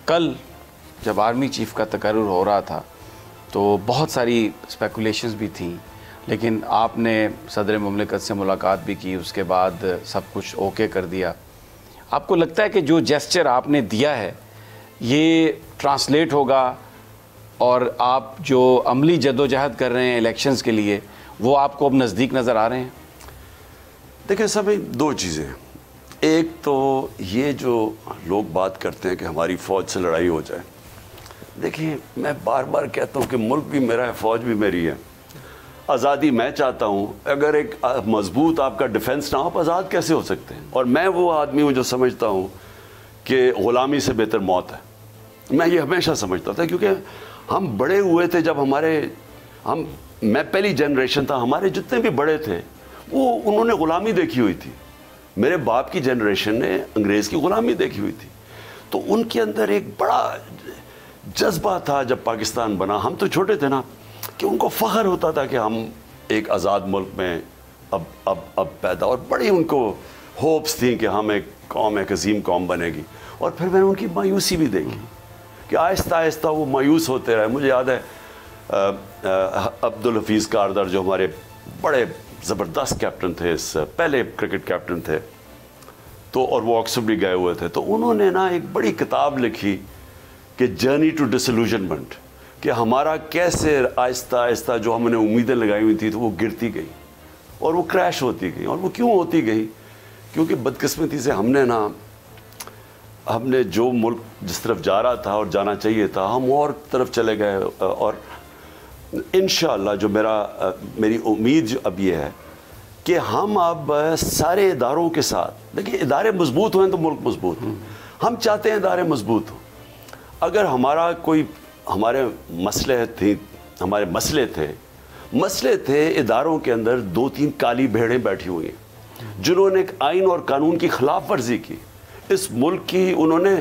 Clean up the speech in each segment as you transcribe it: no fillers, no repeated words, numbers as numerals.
कल जब army chief का तकर्रुर हो रहा था तो बहुत सारी स्पेकुलेशंस भी थी, लेकिन आपने सदर मुमलिकत से मुलाकात भी की, उसके बाद सब कुछ ओके कर दिया। आपको लगता है कि जो जेस्चर आपने दिया है ये ट्रांसलेट होगा और आप जो अमली जद्दोजहद कर रहे हैं इलेक्शंस के लिए वो आपको अब नज़दीक नज़र आ रहे हैं? देखिए सब दो चीज़ें हैं। एक तो ये जो लोग बात करते हैं कि हमारी फ़ौज से लड़ाई हो जाए, देखिए मैं बार बार कहता हूँ कि मुल्क भी मेरा है, फ़ौज भी मेरी है, आज़ादी मैं चाहता हूँ। अगर एक मजबूत आपका डिफेंस ना हो आप आज़ाद कैसे हो सकते हैं? और मैं वो आदमी हूँ जो समझता हूँ कि ग़ुलामी से बेहतर मौत है। मैं ये हमेशा समझता था, क्योंकि हम बड़े हुए थे जब मैं पहली जनरेशन था, हमारे जितने भी बड़े थे वो उन्होंने ग़ुलामी देखी हुई थी। मेरे बाप की जनरेशन ने अंग्रेज़ की ग़ुलामी देखी हुई थी, तो उनके अंदर एक बड़ा जज्बा था जब पाकिस्तान बना। हम तो छोटे थे ना, कि उनको फ़ख्र होता था कि हम एक आज़ाद मुल्क में अब पैदा, और बड़ी उनको होप्स थी कि हम एक कौम, एक अजीम कौम बनेगी। और फिर मैंने उनकी मायूसी भी देखी कि आहिस्ता आहिस्ता वो मायूस होते रहे। मुझे याद है अब्दुल हफीज़ कारदर जो हमारे बड़े ज़बरदस्त कैप्टन थे, इस पहले क्रिकेट कैप्टन थे, तो और वो ऑक्सफोर्ड भी गए हुए थे, तो उन्होंने ना एक बड़ी किताब लिखी कि जर्नी टू डिसइल्यूजनमेंट, कि हमारा कैसे आहिस्ता आहिस्ता जो हमने उम्मीदें लगाई हुई थी तो वो गिरती गई और वो क्रैश होती गई। और वो क्यों होती गई? क्योंकि बदकिस्मती से हमने जो मुल्क जिस तरफ जा रहा था और जाना चाहिए था, हम और तरफ चले गए। और इंशाअल्लाह जो मेरी उम्मीद अब ये है कि हम अब सारे इदारों के साथ, देखिए इदारे मजबूत हुए तो मुल्क मजबूत हो। हम चाहते हैं इदारे मजबूत हो। अगर हमारे मसले थे इदारों के अंदर 2-3 काली भेड़ें बैठी हुई हैं जिन्होंने एक आइन और कानून की खिलाफ वर्जी की, इस मुल्क की उन्होंने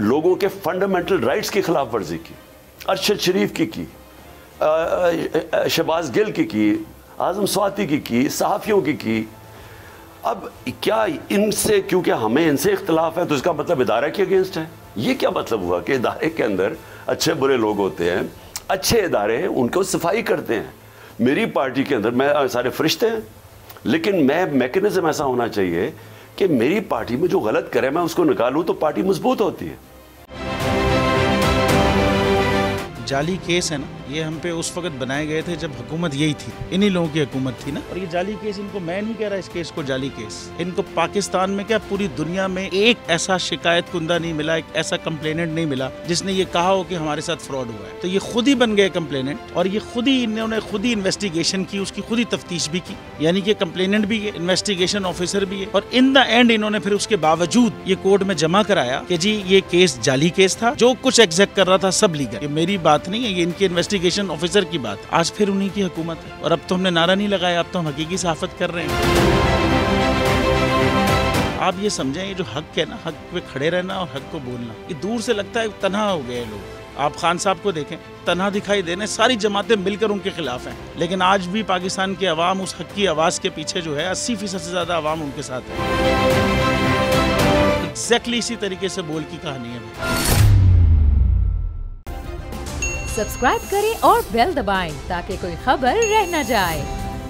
लोगों के फंडामेंटल राइट्स की खिलाफ वर्जी की, अरशद शरीफ की, शहबाज गिल की, आज़म स्वाति की, सहाफ़ियों की। अब क्या इनसे, क्योंकि हमें इनसे इख्तलाफ है तो इसका मतलब इदारे के अगेंस्ट है? ये क्या मतलब हुआ कि इदारे के अंदर अच्छे बुरे लोग होते हैं, अच्छे इदारे उनको सफाई करते हैं। मेरी पार्टी के अंदर मैं सारे फरिश्ते हैं, लेकिन मैकेनिज्म ऐसा होना चाहिए कि मेरी पार्टी में जो गलत करे मैं उसको निकालूं तो पार्टी मजबूत होती है। जाली केस है ना, ये हम पे उस वक्त बनाए गए थे जब हुकूमत यही थी, इन्हीं लोगों की हुकूमत थी ना। और ये जाली केस, इनको मैं नहीं कह रहा इस केस को जाली केस, इनको पाकिस्तान में क्या पूरी दुनिया में एक ऐसा शिकायत कुंदा नहीं मिला, एक ऐसा कंप्लेनेंट नहीं मिला जिसने ये कहा हो कि हमारे साथ फ्रॉड हुआ है। तो ये खुद ही बन गए कंप्लेनेंट और ये इन्होंने खुद ही इन्वेस्टिगेशन की, उसकी खुद ही तफ्तीश भी की, यानी कि कंप्लेनेंट भी है, इन्वेस्टिगेशन ऑफिसर भी है। और इन द एंड इन्होंने फिर उसके बावजूद ये कोर्ट में जमा कराया कि जी ये केस जाली केस था, जो कुछ एग्जैक्ट कर रहा था सब लीगल। ये मेरी बात नहीं है, ये इनके इन्वेस्टिगेशन ऑफिसर की बात। आज फिर उन्हीं की हुकूमत है और अब तो हमने नारा नहीं लगाया, अब तो हम हकीकी सहाफत कर रहे हैं। आप ये समझें, ये जो हक है ना, हक पे खड़े रहना और हक को बोलना, ये दूर से लगता है तन्हा हो गए लोग। आप खान साहब को देखें, तन्हा दिखाई देने, सारी जमातें मिलकर उनके खिलाफ हैं, लेकिन आज भी पाकिस्तान की आवाम उस हक की आवाज के पीछे जो है 80% से ज्यादा आवाम उनके साथ है। एग्जैक्टली इसी तरीके से बोल की कहानी है। सब्सक्राइब करें और बेल दबाएं ताकि कोई खबर रह न जाए।